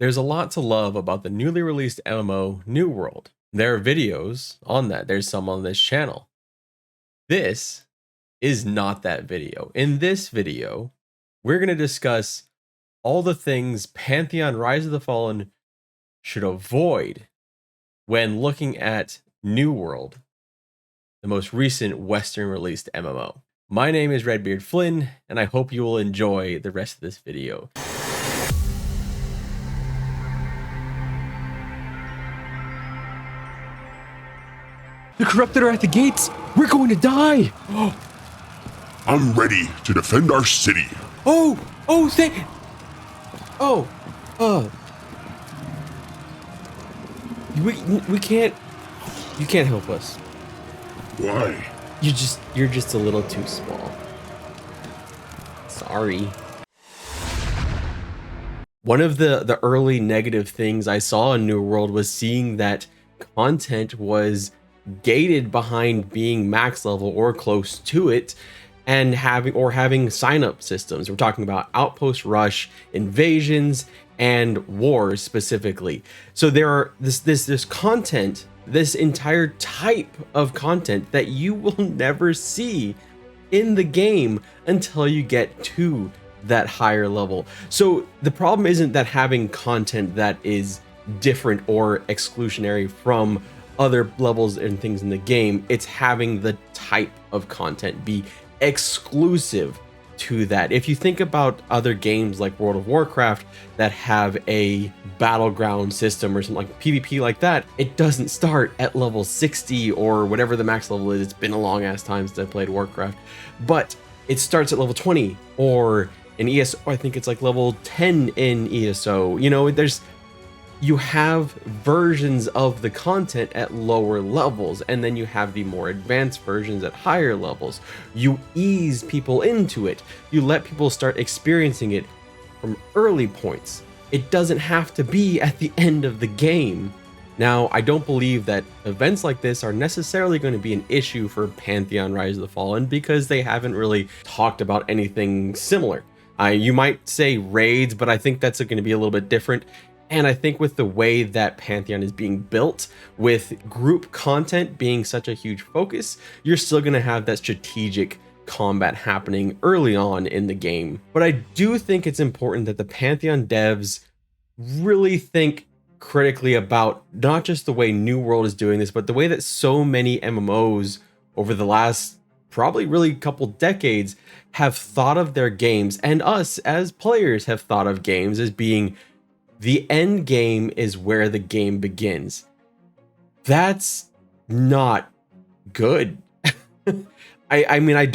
There's a lot to love about the newly released MMO New World. There are videos on that. There's some on this channel. This is not that video. In this video, we're going to discuss all the things Pantheon Rise of the Fallen should avoid when looking at New World, the most recent Western released MMO. My name is Redbeard Flynn, and I hope you will enjoy the rest of this video. The corrupted are at the gates! We're going to die! I'm ready to defend our city. Oh, we can't, you can't help us. Why? You're just a little too small. Sorry. One of the early negative things I saw in New World was seeing that content was gated behind being max level or close to it, and having sign-up systems. We're talking about Outpost Rush, invasions, and wars specifically. So there are this content, this entire type of content that you will never see in the game until you get to that higher level. So the problem isn't that having content that is different or exclusionary from other levels and things in the game. It's having the type of content be exclusive to that. If you think about other games like World of Warcraft that have a battleground system or something like PvP like that, it doesn't start at level 60 or whatever the max level is. It's been a long ass time since I played Warcraft, but it starts at level 20, or in ESO, I think it's like level 10 in ESO. You know, you have versions of the content at lower levels, and then you have the more advanced versions at higher levels. You ease people into it. You let people start experiencing it from early points. It doesn't have to be at the end of the game. Now, I don't believe that events like this are necessarily going to be an issue for Pantheon Rise of the Fallen, because they haven't really talked about anything similar. You might say raids, but I think that's going to be a little bit different. And I think with the way that Pantheon is being built, with group content being such a huge focus, you're still going to have that strategic combat happening early on in the game. But I do think it's important that the Pantheon devs really think critically about not just the way New World is doing this, but the way that so many MMOs over the last probably really couple decades have thought of their games, and us as players have thought of games as being the end game is where the game begins. That's not good. I mean, I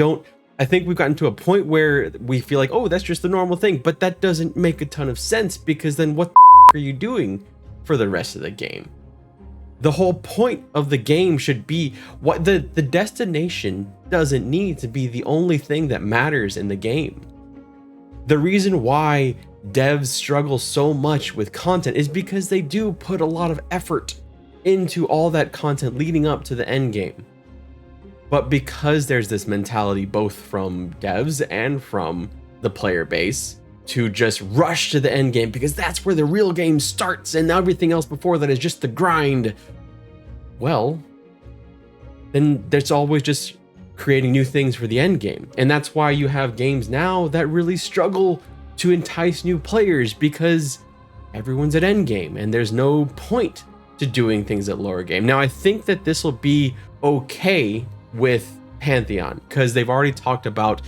think we've gotten to a point where we feel like, oh, that's just the normal thing, but that doesn't make a ton of sense, because then what the are you doing for the rest of the game? The whole point of the game should be what the destination doesn't need to be the only thing that matters in the game. The reason why devs struggle so much with content is because they do put a lot of effort into all that content leading up to the end game. But because there's this mentality both from devs and from the player base to just rush to the end game because that's where the real game starts and everything else before that is just the grind, well, then there's always just creating new things for the end game. And that's why you have games now that really struggle to entice new players, because everyone's at end game and there's no point to doing things at lower game. Now, I think that this will be okay with Pantheon, because they've already talked about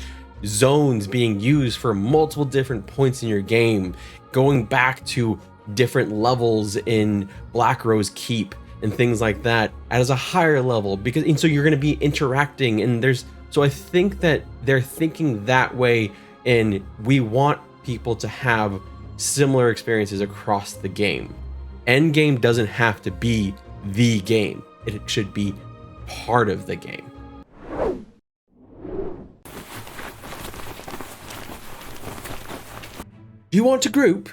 zones being used for multiple different points in your game, going back to different levels in Black Rose Keep and things like that as a higher level, because and so you're going to be interacting, and so I think that they're thinking that way, and we want people to have similar experiences across the game. End game doesn't have to be the game. It should be part of the game. Do you want to group?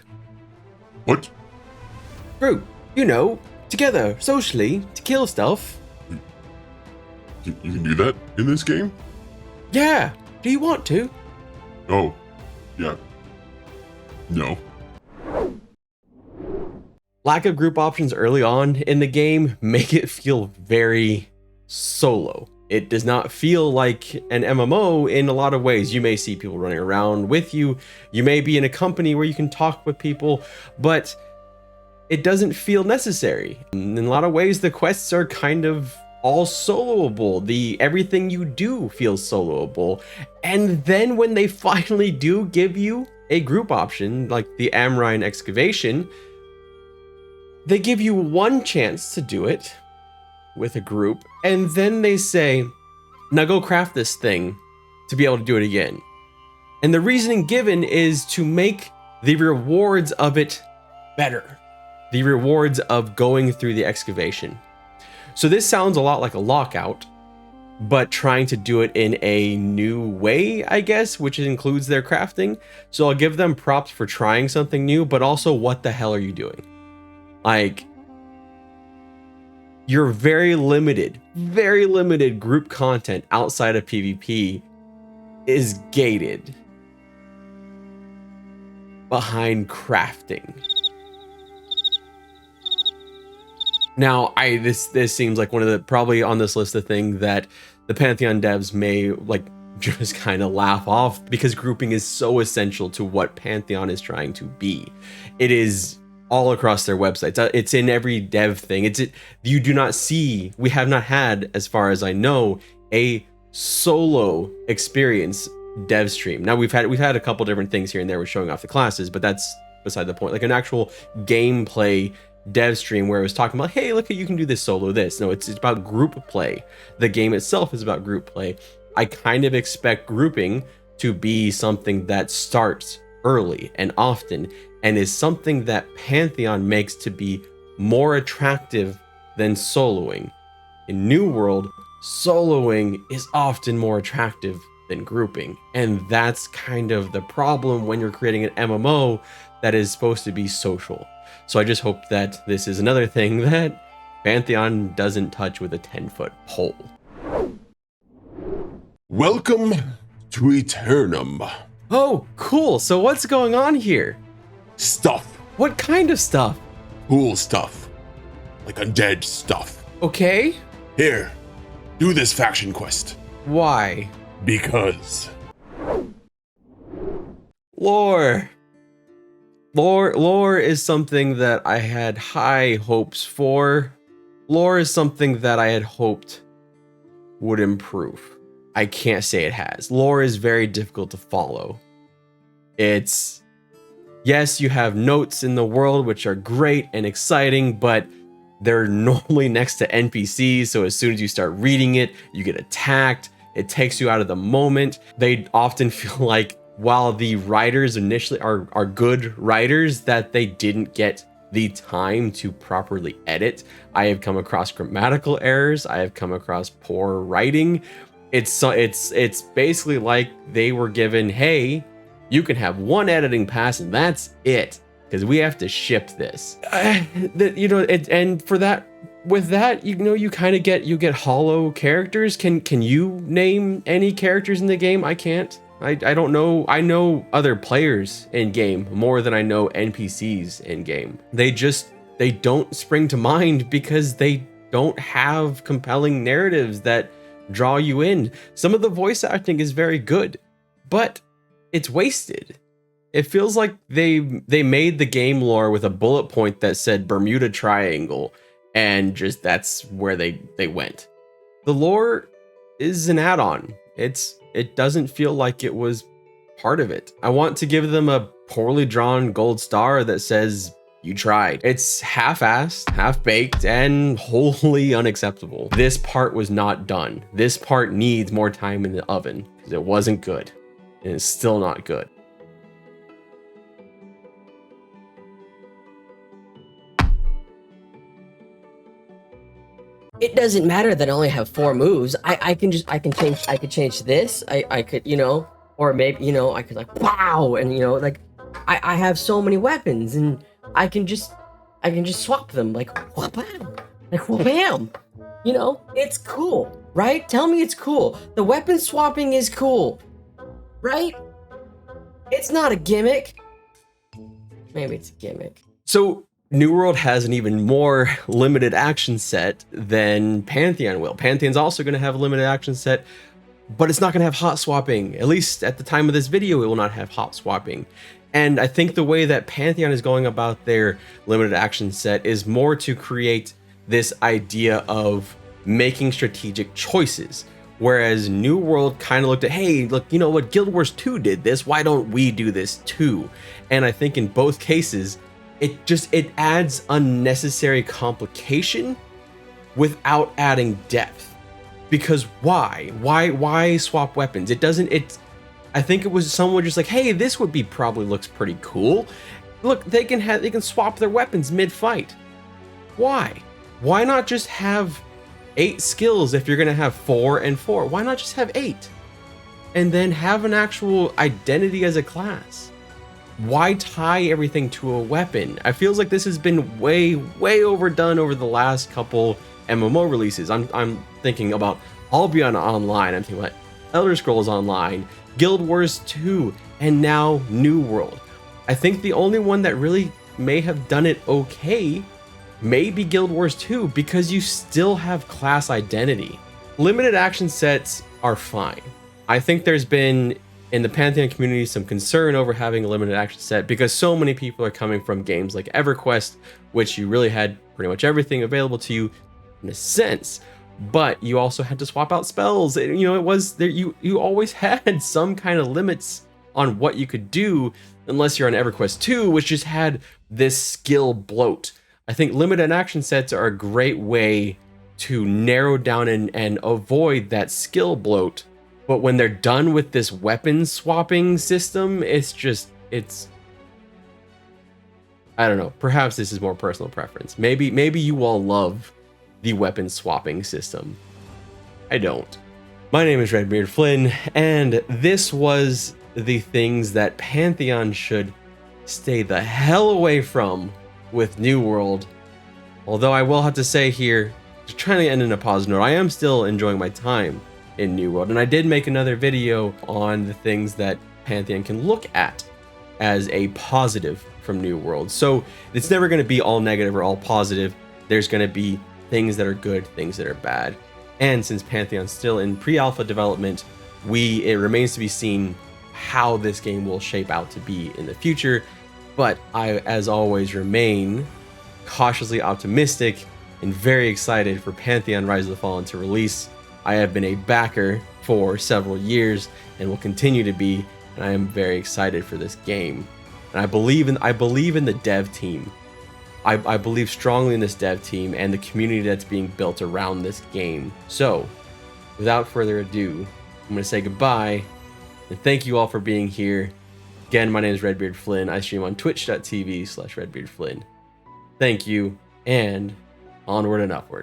What? Group, you know, together, socially, to kill stuff. You can do that in this game? Yeah, do you want to? Oh, yeah. No. lack of group options early on in the game make it feel very solo. It does not feel like an MMO in a lot of ways. You may see people running around with you. You may be in a company where you can talk with people, but it doesn't feel necessary. In a lot of ways, the quests are kind of all soloable. Everything you do feels soloable. And then when they finally do give you a group option, like the Amrine excavation, they give you one chance to do it with a group, and then they say, now go craft this thing to be able to do it again. And the reasoning given is to make the rewards of it better. The rewards of going through the excavation. So this sounds a lot like a lockout, but trying to do it in a new way, I guess, which includes their crafting. So I'll give them props for trying something new, but also what the hell are you doing? Like, your very limited group content outside of PvP is gated behind crafting. Now, this seems like one of the, probably on this list, of things that the Pantheon devs may like just kind of laugh off, because grouping is so essential to what Pantheon is trying to be. It is all across their websites. It's in every dev thing. You do not see, we have not had, as far as I know, a solo experience dev stream. Now we've had a couple different things here and there with showing off the classes, but that's beside the point. Like an actual gameplay dev stream where it was talking about, hey, look, you can do this solo this. No, it's about group play. The game itself is about group play. I kind of expect grouping to be something that starts early and often, and is something that Pantheon makes to be more attractive than soloing. In New World, soloing is often more attractive than grouping, and that's kind of the problem when you're creating an MMO that is supposed to be social. So I just hope that this is another thing that Pantheon doesn't touch with a 10-foot pole. Welcome to Eternum. Oh, cool. So what's going on here? Stuff. What kind of stuff? Cool stuff. Like undead stuff. Okay. Here, do this faction quest. Why? Because. Lore. Lore is something that I had high hopes for. Lore is something that I had hoped would improve. I can't say it has. Lore is very difficult to follow. Yes, you have notes in the world, which are great and exciting, but they're normally next to NPCs, so as soon as you start reading it, you get attacked. It takes you out of the moment. They often feel like, while the writers initially are good writers, that they didn't get the time to properly edit. I have come across grammatical errors. I have come across poor writing. It's basically like they were given, hey, you can have one editing pass and that's it, because we have to ship this. And for that, with that, you kind of get hollow characters. Can you name any characters in the game? I can't. I don't know. I know other players in game more than I know NPCs in game. They don't spring to mind because they don't have compelling narratives that draw you in. Some of the voice acting is very good, but it's wasted. It feels like they made the game lore with a bullet point that said Bermuda Triangle, and just that's where they went. The lore is an add-on. It doesn't feel like it was part of it. I want to give them a poorly drawn gold star that says you tried. It's half-assed, half-baked, and wholly unacceptable. This part was not done. This part needs more time in the oven because it wasn't good, and it's still not good. It doesn't matter that I only have 4 moves. I could change this. I could, or maybe, I could like, wow. And, like I have so many weapons and I can just swap them like, wha-bam, like, wha-bam. It's cool, right? Tell me it's cool. The weapon swapping is cool, right? It's not a gimmick. Maybe it's a gimmick. So New World has an even more limited action set than Pantheon will. Pantheon's also going to have a limited action set, but it's not going to have hot swapping. At least at the time of this video, it will not have hot swapping. And I think the way that Pantheon is going about their limited action set is more to create this idea of making strategic choices. Whereas New World kind of looked at, hey, look, you know what, Guild Wars 2 did this, why don't we do this too? And I think in both cases, it adds unnecessary complication without adding depth. Because why swap weapons? I think it was someone just like, hey, this would be probably looks pretty cool. Look, they can swap their weapons mid-fight. Why not just have 8 skills if you're gonna have 4 and 4? Why not just have 8? And then have an actual identity as a class. Why tie everything to a weapon? I feels like this has been way overdone over the last couple MMO releases. I'm thinking about Albion Online, I'm thinking about Elder Scrolls Online, Guild Wars 2, and now New World. I think the only one that really may have done it okay may be Guild Wars 2, because you still have class identity. Limited action sets are fine. I think there's been, in the Pantheon community, some concern over having a limited action set because so many people are coming from games like EverQuest, which you really had pretty much everything available to you in a sense, but you also had to swap out spells. You know, it was there, you always had some kind of limits on what you could do, unless you're on EverQuest 2, which just had this skill bloat. I think limited action sets are a great way to narrow down and avoid that skill bloat. But when they're done with this weapon swapping system, it's I don't know, perhaps this is more personal preference. Maybe you all love the weapon swapping system. I don't. My name is Redbeard Flynn, and this was the things that Pantheon should stay the hell away from with New World. Although I will have to say here, just trying to end in a positive note, I am still enjoying my time in New World, and I did make another video on the things that Pantheon can look at as a positive from New World. So it's never going to be all negative or all positive. There's going to be things that are good, things that are bad. And since Pantheon's still in pre-alpha development, it remains to be seen how this game will shape out to be in the future. But I, as always, remain cautiously optimistic and very excited for Pantheon Rise of the Fallen to release. I have been a backer for several years and will continue to be, and I am very excited for this game. And I believe in the dev team. I believe strongly in this dev team and the community that's being built around this game. So, without further ado, I'm going to say goodbye, and thank you all for being here. Again, my name is Redbeard Flynn. I stream on twitch.tv/RedbeardFlynn. Thank you, and onward and upward.